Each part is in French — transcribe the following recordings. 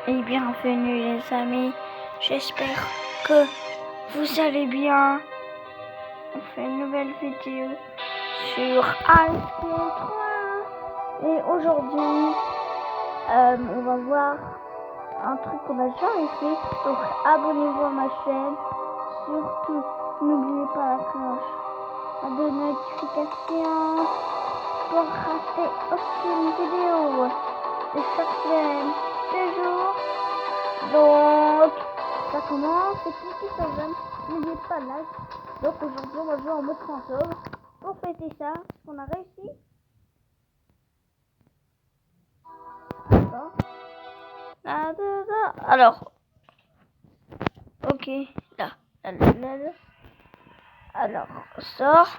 Et bienvenue les amis, j'espère que vous allez bien. On fait une nouvelle vidéo sur iPhone 3 et aujourd'hui on va voir un truc qu'on a jamais fait. Donc abonnez-vous à ma chaîne, surtout n'oubliez pas la cloche de notification pour rater aucune vidéo de chaque semaine, toujours. Donc, ça commence, et cliquez sur j'aime, n'oubliez pas de like. Donc aujourd'hui, on va jouer en mode fantôme. Pour fêter ça, on a réussi. D'accord. Alors, ok, là. Alors, on sort.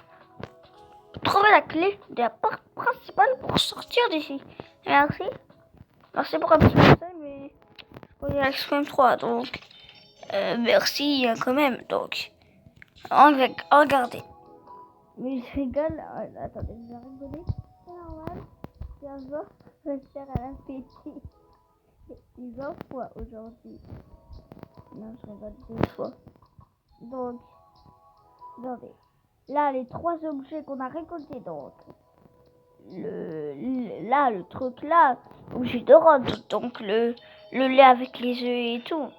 Trouvez la clé de la porte principale pour sortir d'ici. Merci. Merci pour un petit conseil, mais je connais l'extrême 3, donc merci quand même. Donc, regardez. Mais je rigole. Attendez, je vais rigoler. C'est normal. C'est un jour, je vais faire à l'appétit. 10 fois aujourd'hui. Non, je rigole 2 fois. Donc, regardez. Là, les 3 objets qu'on a récoltés, donc. Le truc là, objet de rente, donc le lait avec les œufs et tout.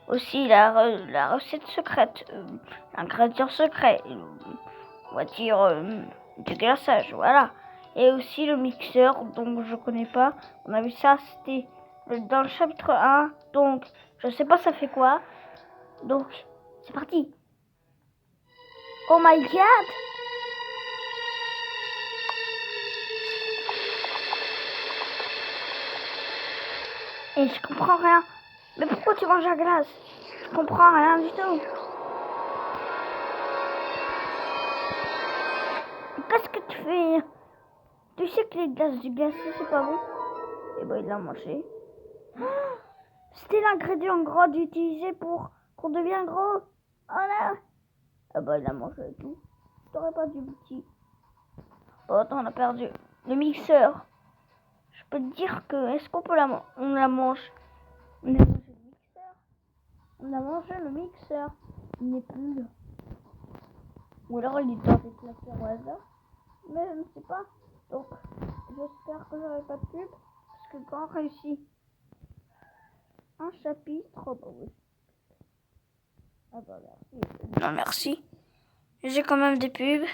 Aussi la recette secrète, l'ingrédient secret, on va dire du glaçage, voilà. Et aussi le mixeur, donc je connais pas. On a vu ça, c'était dans le chapitre 1, donc je sais pas ça fait quoi. Donc c'est parti. Oh my god! Et je comprends rien. Mais pourquoi tu manges la glace? Je comprends rien du tout. Qu'est-ce que tu fais? Tu sais que les glaces du glacé, c'est pas bon? Et ben, il l'a mangé. C'était l'ingrédient gras d'utiliser pour qu'on devienne gros. Oh là! Ah bah, il a mangé et tout. T'aurais pas dû petit. Oh, attends, on a perdu le mixeur. Je peux te dire que, est-ce qu'on peut on la mange? On a mangé le mixeur. On a mangé le mixeur. Il n'est plus là. Ou alors il est dans des classeurs au hasard. Mais je ne sais pas. Donc, j'espère que j'aurai pas de pub. Parce que quand on réussit un chapitre, oh bah oui. Ah bah merci. Non merci. J'ai quand même des pubs.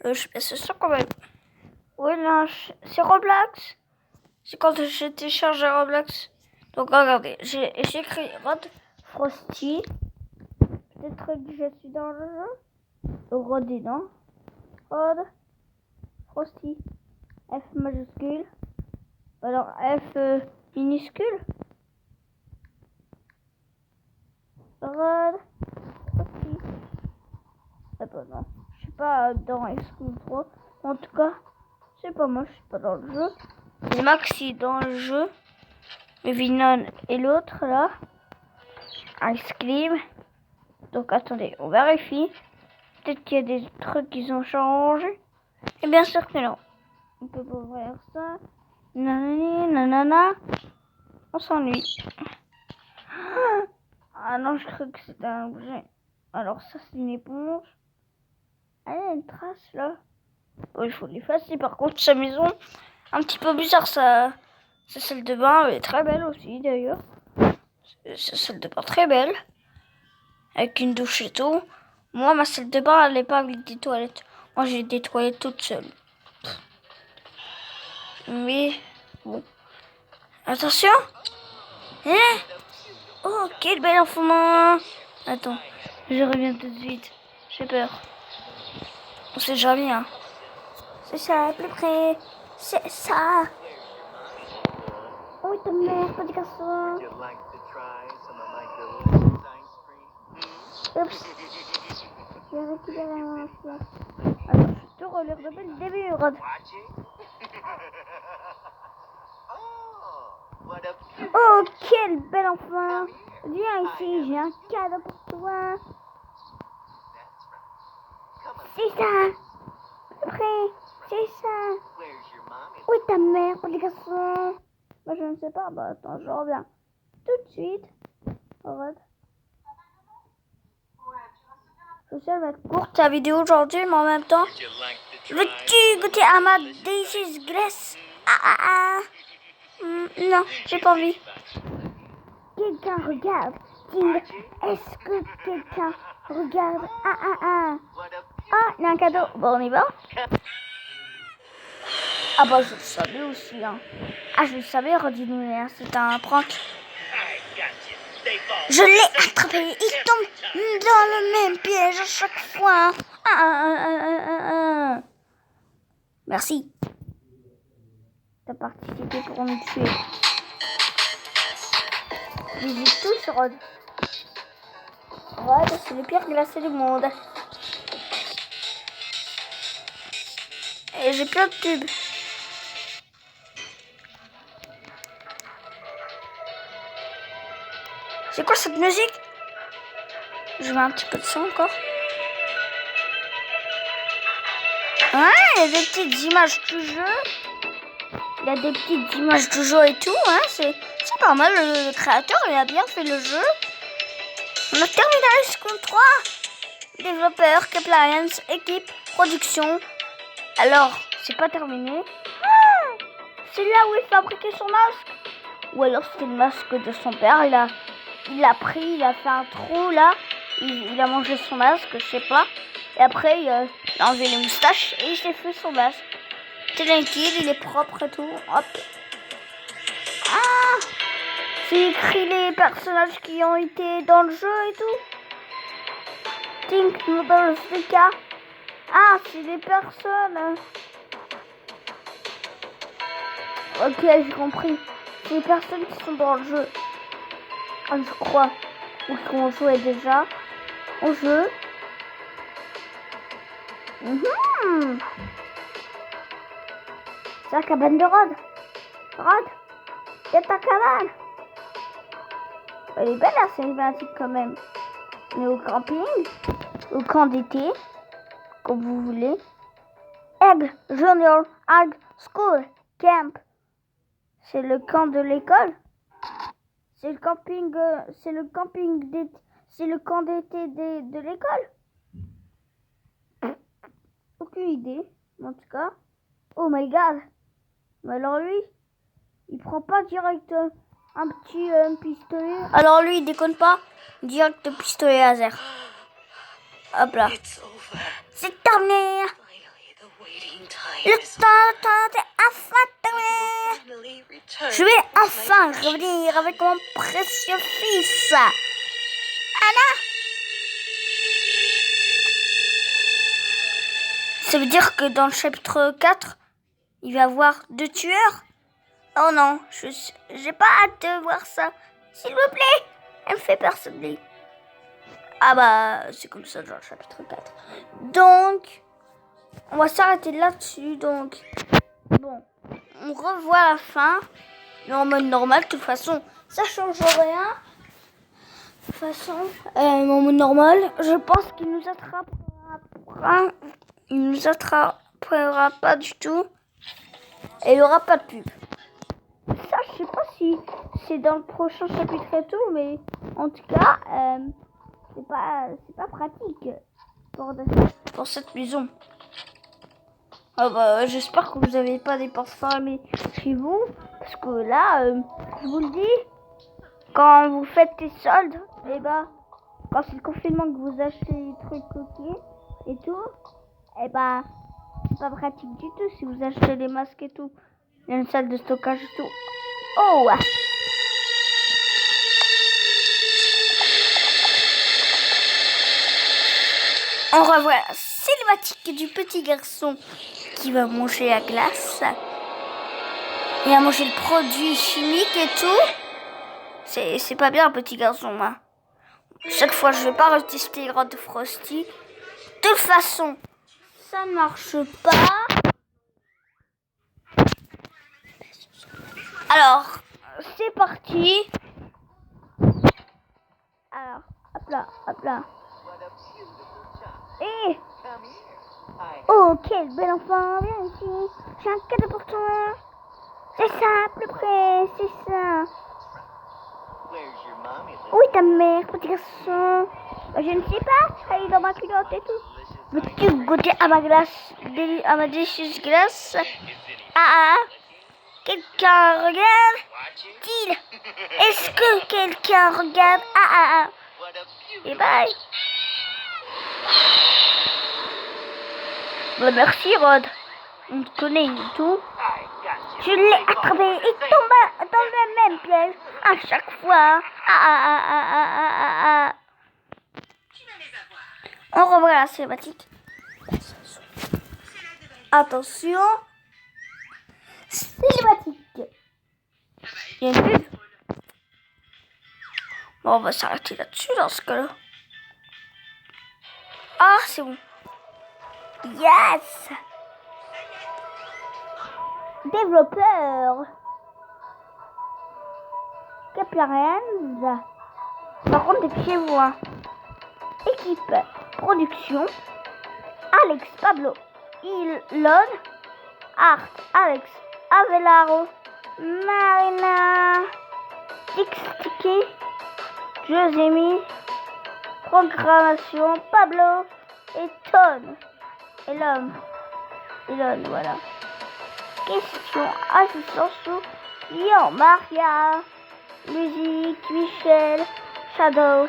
Je baisse ça quand même. Oui, là, c'est Roblox. C'est quand j'ai téléchargé Roblox. Donc regardez, j'ai écrit Rod Frosty. Peut-être que je suis dans le jeu. Rod est dans. Rod Frosty. F majuscule. Alors F minuscule. Rod Frosty. Ah bah non, je suis pas dans Exclude 3. En tout cas, c'est pas moi, je suis pas dans le jeu. Et Maxi dans le jeu. Vinon et l'autre là. Ice Cream. Donc attendez, on vérifie. Peut-être qu'il y a des trucs qui ont changé. Et bien sûr que non. On peut pas ouvrir ça. Nanani, nanana. On s'ennuie. Ah non, je crois que c'était un objet. Alors ça c'est une éponge. Ah, il y a une trace là. Oh, il faut l'effacer. Par contre, sa maison, un petit peu bizarre. Sa salle de bain, elle est très belle aussi d'ailleurs. Sa salle de bain très belle. Avec une douche et tout. Moi, ma salle de bain, elle n'est pas avec des toilettes. Moi, j'ai des toilettes toutes seules. Mais, bon. Attention! Hein? Oh, quel bel enfant! Attends, je reviens tout de suite. J'ai peur. On sait jamais, hein. C'est ça, plus près. C'est ça! Oh, ta mère, petit garçon! Oups! J'ai récupéré un flash. Alors, je te relire depuis le début, Rod. Oh, quel bel enfant! Viens ici, j'ai un cadeau pour toi. C'est ça! Après, c'est ça! Où est ta mère, petit garçon? Bah, je ne sais pas. Bah, attends, je reviens tout de suite. Arrête. Je sais, elle va être courte ta vidéo aujourd'hui, mais en même temps, veux-tu goûter à ma délicieuse glace? Non, j'ai pas envie. Quelqu'un regarde. Ting. Est-ce que quelqu'un regarde? Ah, il y a un cadeau. Bon, on y va. Ah bah, je le savais aussi. Hein. Ah, je le savais, redis-nous, c'était un prank. Je l'ai attrapé. Il tombe dans le même piège à chaque fois. Merci. T'as participé pour nous tuer. Visite tous, Rod. Rod, c'est le pire glacé du monde. Et j'ai plein de tubes. C'est quoi cette musique? Je mets un petit peu de son encore. Ouais, il y a des petites images du jeu. Il y a des petites images du jeu et tout. Hein. C'est pas mal. Le créateur, il a bien fait le jeu. On a terminé High School 3. Développeur, Compliance, équipe, production. Alors, c'est pas terminé. Ah, c'est là où il fabriquait son masque. Ou alors c'était le masque de son père. Il a pris, il a fait un trou là. Il a mangé son masque, je sais pas. Et après, il a enlevé les moustaches et il s'est fait son masque. C'est tranquille, il est propre et tout. Hop. Ah, c'est écrit les personnages qui ont été dans le jeu et tout. Think Noodles DK. Ah, c'est des personnes. Ok, j'ai compris. C'est des personnes qui sont dans le jeu. Ah, je crois. Ou qui ont joué déjà au jeu. C'est la cabane de Rod. Rod, c'est ta cabane. Elle est belle la cinématique quand même. On est au camping, au camp d'été, comme vous voulez. Egg Junior High School Camp. C'est le camp de l'école. C'est le camping, c'est le camping d'été, c'est le camp d'été de l'école. Aucune idée, en tout cas. Oh my god. Mais alors lui, il prend pas direct un petit pistolet. Alors lui, il déconne pas. Direct de pistolet laser. Hop là. C'est terminé. Le temps est enfin terminé. Je vais enfin revenir avec mon précieux fils. Anna. Ça veut dire que dans le chapitre 4, il va y avoir 2 tueurs. Oh non, j'ai pas hâte de voir ça. S'il vous plaît, elle me fait peur cette blague. Ah bah, c'est comme ça dans le chapitre 4. Donc, on va s'arrêter là-dessus. Donc, bon, on revoit la fin. Mais en mode normal, de toute façon, ça change rien. De toute façon, en mode normal, je pense qu'il nous attrapera. Il nous attrapera pas du tout. Et il n'y aura pas de pub. Ça, je sais pas si c'est dans le prochain chapitre et tout, mais en tout cas, c'est pas pratique pour cette maison. Ah bah, j'espère que vous n'avez pas des portes fermées chez vous, parce que là, je vous le dis, quand vous faites des soldes, et bah, quand c'est le confinement que vous achetez des trucs coquets et tout, et bah, c'est pas pratique du tout si vous achetez des masques et tout. Il y a une salle de stockage et tout. Oh! On revoit la cinématique du petit garçon qui va manger la glace. Il a mangé le produit chimique et tout. C'est pas bien, petit garçon, hein. Cette fois, je vais pas retester Rod Frosty. De toute façon, ça ne marche pas. Alors, c'est parti. Alors, hop là, hop là. Et... oh, quel bel enfant, viens ici. J'ai un cadeau pour toi. C'est ça à peu près, c'est ça. Où est ta mère, petit garçon? Je ne sais pas, elle est dans ma culotte et tout. Veux-tu goûter à ma glace, à ma délicieuse glace? Ah, quelqu'un regarde-t-il? Est-ce que quelqu'un regarde? Et bye. Bah, merci Rod, on te connaît et tout. Je l'ai attrapé et tomba dans le même piège à chaque fois. On revoit la cinématique. Attention. Cinématique. Il y a une pub. Bon, on va s'arrêter là-dessus dans ce cas-là. Ah, c'est bon. Yes. Développeur. Capiarenz. Par contre, dépêchez-vous. Hein. Équipe. Production. Alex Pablo. Ilon. Art. Alex Avellaro. Marina. Dixtiki. Josemi. Programmation. Pablo. Et Ton. Et l'homme. Ilon, voilà. Question, assistance sous Lyon, Maria, musique, Michel, Shadow,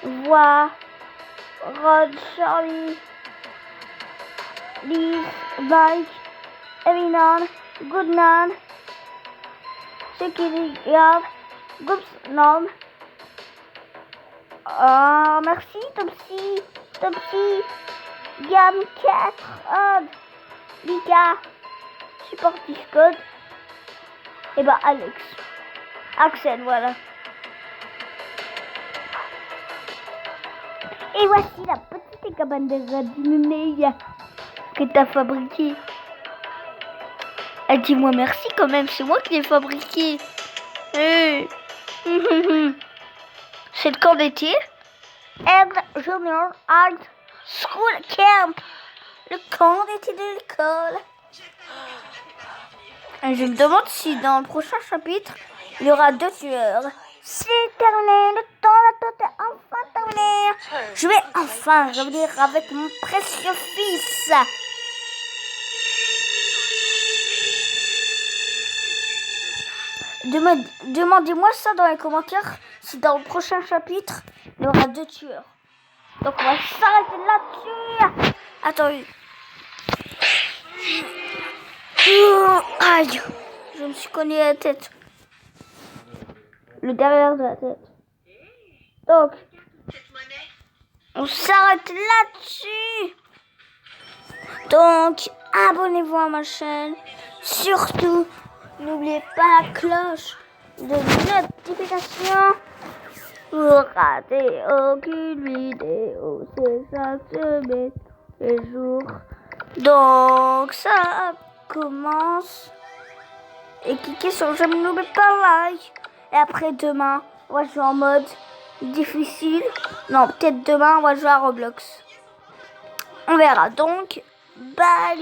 voix, Rod, Charlie, Liz, Mike, Eminon, Goodman, Security Guard, Goopsnom. Merci, Topsy, Gam 4, Odd, Lika. Support Discord. Et bah Alex. Axel, voilà. Et voici la petite cabane de jardinier que t'as fabriquée. Dis-moi merci quand même, c'est moi qui l'ai fabriquée. C'est le camp d'été. Aigle Junior Art School Camp. Le camp d'été de l'école. Je me demande si dans le prochain chapitre, il y aura 2 tueurs. C'est terminé, le temps d'attente est enfin terminé. Je vais enfin revenir avec mon précieux fils. Demandez-moi ça dans les commentaires si dans le prochain chapitre, il y aura 2 tueurs. Donc on va s'arrêter là-dessus. Attends. Aïe, je me suis cogné la tête. Le derrière de la tête. Donc, on s'arrête là-dessus. Donc, abonnez-vous à ma chaîne. Surtout, n'oubliez pas la cloche de notification pour rater aucune vidéo. C'est ça se met les jours. Donc, ça commence. Et cliquez sur j'aime, n'oubliez pas like. Et après demain, on va jouer en mode difficile. Non, peut-être demain, on va jouer à Roblox. On verra donc. Bye.